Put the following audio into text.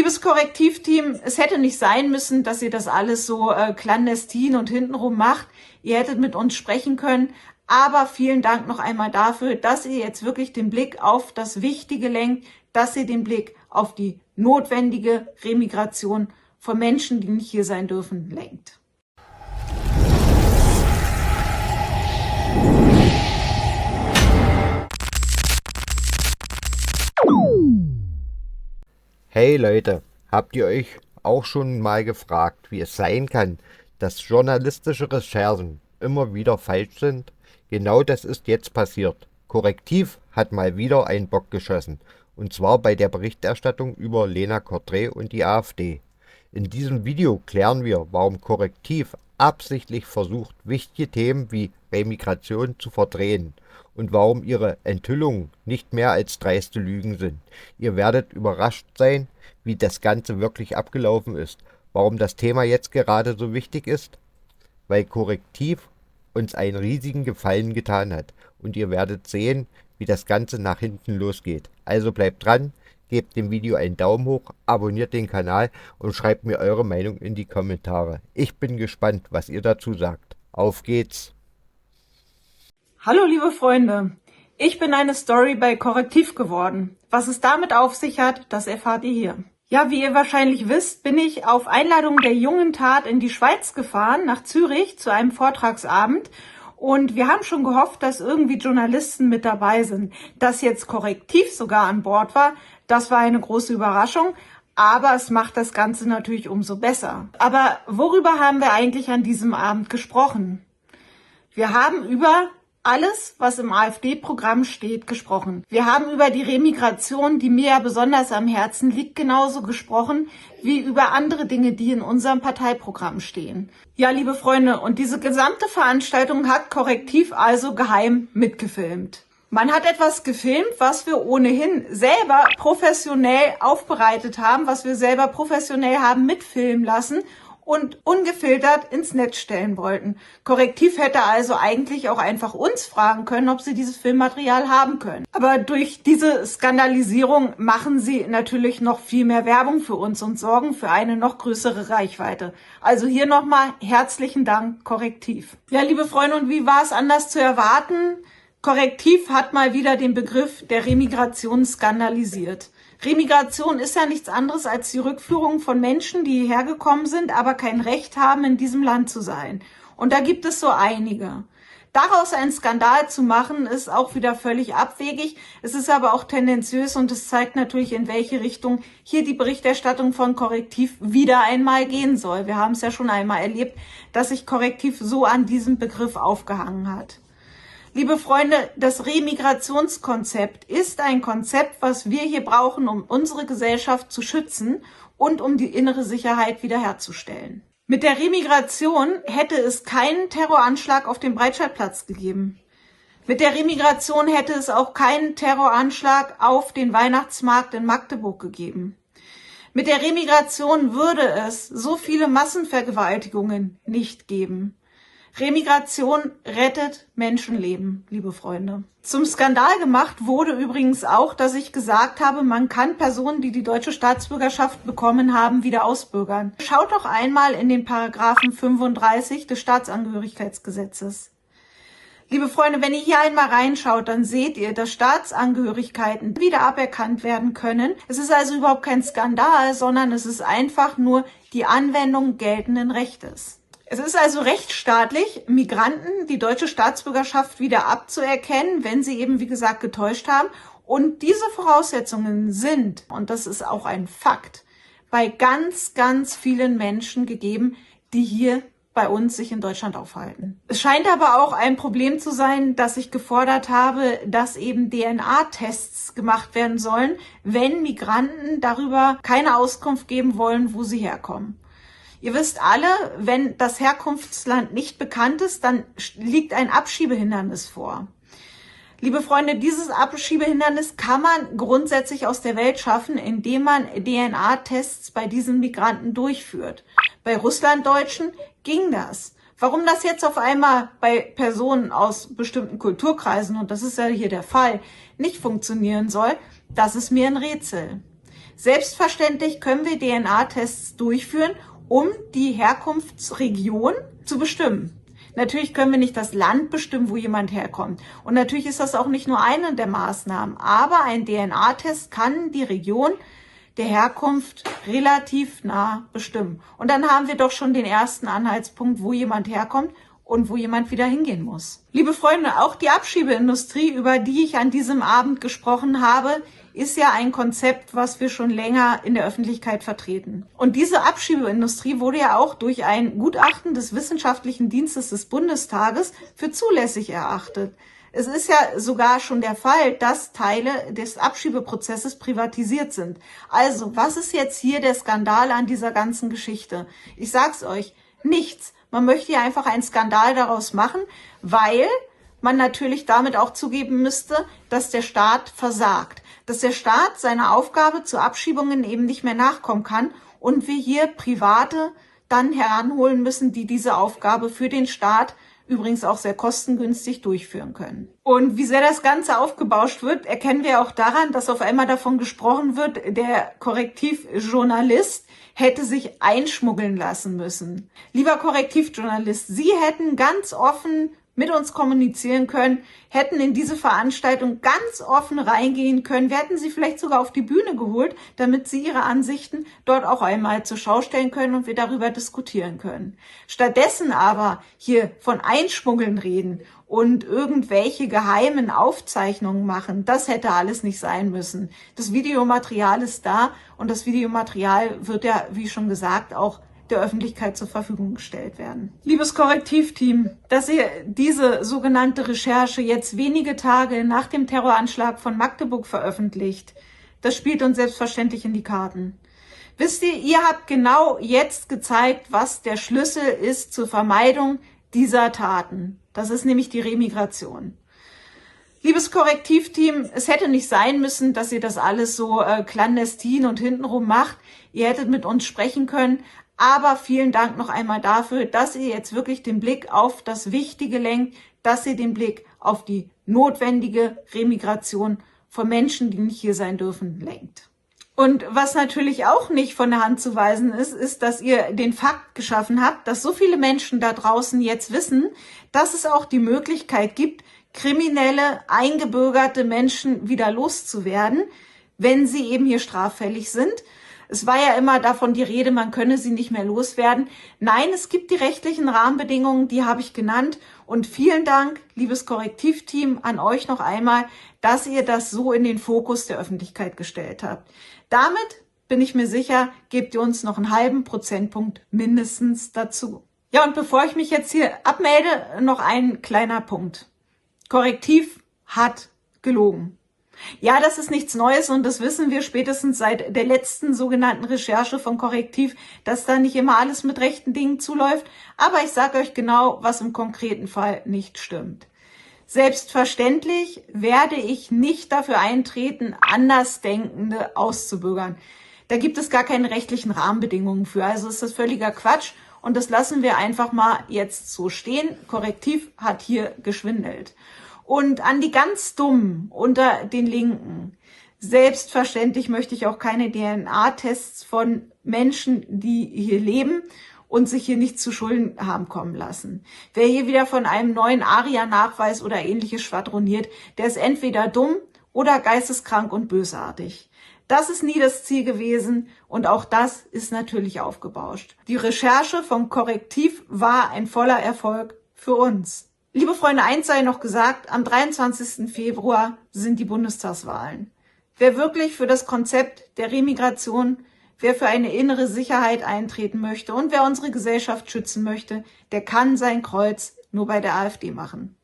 Liebes Korrektivteam, es hätte nicht sein müssen, dass ihr das alles so clandestin und hintenrum macht. Ihr hättet mit uns sprechen können. Aber vielen Dank noch einmal dafür, dass ihr jetzt wirklich den Blick auf das Wichtige lenkt, dass ihr den Blick auf die notwendige Remigration von Menschen, die nicht hier sein dürfen, lenkt. Hey Leute, habt ihr euch auch schon mal gefragt, wie es sein kann, dass journalistische Recherchen immer wieder falsch sind? Genau das ist jetzt passiert. Korrektiv hat mal wieder einen Bock geschossen, und zwar bei der Berichterstattung über Lena Cordray und die AfD. In diesem Video klären wir, warum Korrektiv absichtlich versucht, wichtige Themen wie Remigration zu verdrehen und warum ihre Enthüllungen nicht mehr als dreiste Lügen sind. Ihr werdet überrascht sein, wie das Ganze wirklich abgelaufen ist, warum das Thema jetzt gerade so wichtig ist, weil Korrektiv uns einen riesigen Gefallen getan hat und ihr werdet sehen, wie das Ganze nach hinten losgeht. Also bleibt dran, gebt dem Video einen Daumen hoch, abonniert den Kanal und schreibt mir eure Meinung in die Kommentare. Ich bin gespannt, was ihr dazu sagt. Auf geht's! Hallo liebe Freunde, ich bin eine Story bei Korrektiv geworden. Was es damit auf sich hat, das erfahrt ihr hier. Ja, wie ihr wahrscheinlich wisst, bin ich auf Einladung der Jungen Tat in die Schweiz gefahren, nach Zürich, zu einem Vortragsabend. Und wir haben schon gehofft, dass irgendwie Journalisten mit dabei sind. Dass jetzt Korrektiv sogar an Bord war, das war eine große Überraschung. Aber es macht das Ganze natürlich umso besser. Aber worüber haben wir eigentlich an diesem Abend gesprochen? Wir haben über alles, was im AfD-Programm steht, gesprochen. Wir haben über die Remigration, die mir ja besonders am Herzen liegt, genauso gesprochen wie über andere Dinge, die in unserem Parteiprogramm stehen. Ja, liebe Freunde, und diese gesamte Veranstaltung hat Korrektiv also geheim mitgefilmt. Man hat etwas gefilmt, was wir ohnehin selber professionell aufbereitet haben, was wir selber professionell haben mitfilmen lassen und ungefiltert ins Netz stellen wollten. Korrektiv hätte also eigentlich auch einfach uns fragen können, ob sie dieses Filmmaterial haben können. Aber durch diese Skandalisierung machen sie natürlich noch viel mehr Werbung für uns und sorgen für eine noch größere Reichweite. Also hier nochmal herzlichen Dank, Korrektiv. Ja, liebe Freunde, und wie war es anders zu erwarten? Korrektiv hat mal wieder den Begriff der Remigration skandalisiert. Remigration ist ja nichts anderes als die Rückführung von Menschen, die hierher gekommen sind, aber kein Recht haben, in diesem Land zu sein. Und da gibt es so einige. Daraus einen Skandal zu machen, ist auch wieder völlig abwegig. Es ist aber auch tendenziös und es zeigt natürlich, in welche Richtung hier die Berichterstattung von Korrektiv wieder einmal gehen soll. Wir haben es ja schon einmal erlebt, dass sich Korrektiv so an diesem Begriff aufgehangen hat. Liebe Freunde, das Remigrationskonzept ist ein Konzept, was wir hier brauchen, um unsere Gesellschaft zu schützen und um die innere Sicherheit wiederherzustellen. Mit der Remigration hätte es keinen Terroranschlag auf dem Breitscheidplatz gegeben. Mit der Remigration hätte es auch keinen Terroranschlag auf den Weihnachtsmarkt in Magdeburg gegeben. Mit der Remigration würde es so viele Massenvergewaltigungen nicht geben. Remigration rettet Menschenleben, liebe Freunde. Zum Skandal gemacht wurde übrigens auch, dass ich gesagt habe, man kann Personen, die die deutsche Staatsbürgerschaft bekommen haben, wieder ausbürgern. Schaut doch einmal in den Paragraphen 35 des Staatsangehörigkeitsgesetzes. Liebe Freunde, wenn ihr hier einmal reinschaut, dann seht ihr, dass Staatsangehörigkeiten wieder aberkannt werden können. Es ist also überhaupt kein Skandal, sondern es ist einfach nur die Anwendung geltenden Rechtes. Es ist also rechtsstaatlich, Migranten die deutsche Staatsbürgerschaft wieder abzuerkennen, wenn sie eben, wie gesagt, getäuscht haben. Und diese Voraussetzungen sind, und das ist auch ein Fakt, bei ganz, ganz vielen Menschen gegeben, die hier bei uns sich in Deutschland aufhalten. Es scheint aber auch ein Problem zu sein, dass ich gefordert habe, dass eben DNA-Tests gemacht werden sollen, wenn Migranten darüber keine Auskunft geben wollen, wo sie herkommen. Ihr wisst alle, wenn das Herkunftsland nicht bekannt ist, dann liegt ein Abschiebehindernis vor. Liebe Freunde, dieses Abschiebehindernis kann man grundsätzlich aus der Welt schaffen, indem man DNA-Tests bei diesen Migranten durchführt. Bei Russlanddeutschen ging das. Warum das jetzt auf einmal bei Personen aus bestimmten Kulturkreisen, und das ist ja hier der Fall, nicht funktionieren soll, das ist mir ein Rätsel. Selbstverständlich können wir DNA-Tests durchführen, um die Herkunftsregion zu bestimmen. Natürlich können wir nicht das Land bestimmen, wo jemand herkommt. Und natürlich ist das auch nicht nur eine der Maßnahmen. Aber ein DNA-Test kann die Region der Herkunft relativ nah bestimmen. Und dann haben wir doch schon den ersten Anhaltspunkt, wo jemand herkommt und wo jemand wieder hingehen muss. Liebe Freunde, auch die Abschiebeindustrie, über die ich an diesem Abend gesprochen habe, ist ja ein Konzept, was wir schon länger in der Öffentlichkeit vertreten. Und diese Abschiebeindustrie wurde ja auch durch ein Gutachten des Wissenschaftlichen Dienstes des Bundestages für zulässig erachtet. Es ist ja sogar schon der Fall, dass Teile des Abschiebeprozesses privatisiert sind. Also, was ist jetzt hier der Skandal an dieser ganzen Geschichte? Ich sag's euch, nichts. Man möchte ja einfach einen Skandal daraus machen, weil man natürlich damit auch zugeben müsste, dass der Staat versagt. Dass der Staat seiner Aufgabe zu Abschiebungen eben nicht mehr nachkommen kann und wir hier Private dann heranholen müssen, die diese Aufgabe für den Staat übrigens auch sehr kostengünstig durchführen können. Und wie sehr das Ganze aufgebauscht wird, erkennen wir auch daran, dass auf einmal davon gesprochen wird, der Korrektivjournalist hätte sich einschmuggeln lassen müssen. Lieber Korrektivjournalist, Sie hätten ganz offen mit uns kommunizieren können, hätten in diese Veranstaltung ganz offen reingehen können. Wir hätten Sie vielleicht sogar auf die Bühne geholt, damit Sie Ihre Ansichten dort auch einmal zur Schau stellen können und wir darüber diskutieren können. Stattdessen aber hier von Einschmuggeln reden und irgendwelche geheimen Aufzeichnungen machen, das hätte alles nicht sein müssen. Das Videomaterial ist da und das Videomaterial wird ja, wie schon gesagt, auch der Öffentlichkeit zur Verfügung gestellt werden. Liebes Korrektivteam, dass ihr diese sogenannte Recherche jetzt wenige Tage nach dem Terroranschlag von Magdeburg veröffentlicht, das spielt uns selbstverständlich in die Karten. Wisst ihr habt genau jetzt gezeigt, was der Schlüssel ist zur Vermeidung dieser Taten. Das ist nämlich die Remigration. Liebes Korrektivteam, es hätte nicht sein müssen, dass ihr das alles so clandestin und hintenrum macht. Ihr hättet mit uns sprechen können. Aber vielen Dank noch einmal dafür, dass ihr jetzt wirklich den Blick auf das Wichtige lenkt, dass ihr den Blick auf die notwendige Remigration von Menschen, die nicht hier sein dürfen, lenkt. Und was natürlich auch nicht von der Hand zu weisen ist, ist, dass ihr den Fakt geschaffen habt, dass so viele Menschen da draußen jetzt wissen, dass es auch die Möglichkeit gibt, kriminelle, eingebürgerte Menschen wieder loszuwerden, wenn sie eben hier straffällig sind. Es war ja immer davon die Rede, man könne sie nicht mehr loswerden. Nein, es gibt die rechtlichen Rahmenbedingungen, die habe ich genannt. Und vielen Dank, liebes Korrektivteam, an euch noch einmal, dass ihr das so in den Fokus der Öffentlichkeit gestellt habt. Damit, bin ich mir sicher, gebt ihr uns noch einen halben Prozentpunkt mindestens dazu. Ja, und bevor ich mich jetzt hier abmelde, noch ein kleiner Punkt. Korrektiv hat gelogen. Ja, das ist nichts Neues und das wissen wir spätestens seit der letzten sogenannten Recherche von Korrektiv, dass da nicht immer alles mit rechten Dingen zuläuft. Aber ich sage euch genau, was im konkreten Fall nicht stimmt. Selbstverständlich werde ich nicht dafür eintreten, Andersdenkende auszubürgern. Da gibt es gar keine rechtlichen Rahmenbedingungen für. Also ist das völliger Quatsch und das lassen wir einfach mal jetzt so stehen. Korrektiv hat hier geschwindelt. Und an die ganz Dummen unter den Linken, selbstverständlich möchte ich auch keine DNA-Tests von Menschen, die hier leben und sich hier nicht zu Schulden haben kommen lassen. Wer hier wieder von einem neuen ARIA-Nachweis oder ähnliches schwadroniert, der ist entweder dumm oder geisteskrank und bösartig. Das ist nie das Ziel gewesen und auch das ist natürlich aufgebauscht. Die Recherche von Korrektiv war ein voller Erfolg für uns. Liebe Freunde, eins sei noch gesagt, am 23. Februar sind die Bundestagswahlen. Wer wirklich für das Konzept der Remigration, wer für eine innere Sicherheit eintreten möchte und wer unsere Gesellschaft schützen möchte, der kann sein Kreuz nur bei der AfD machen.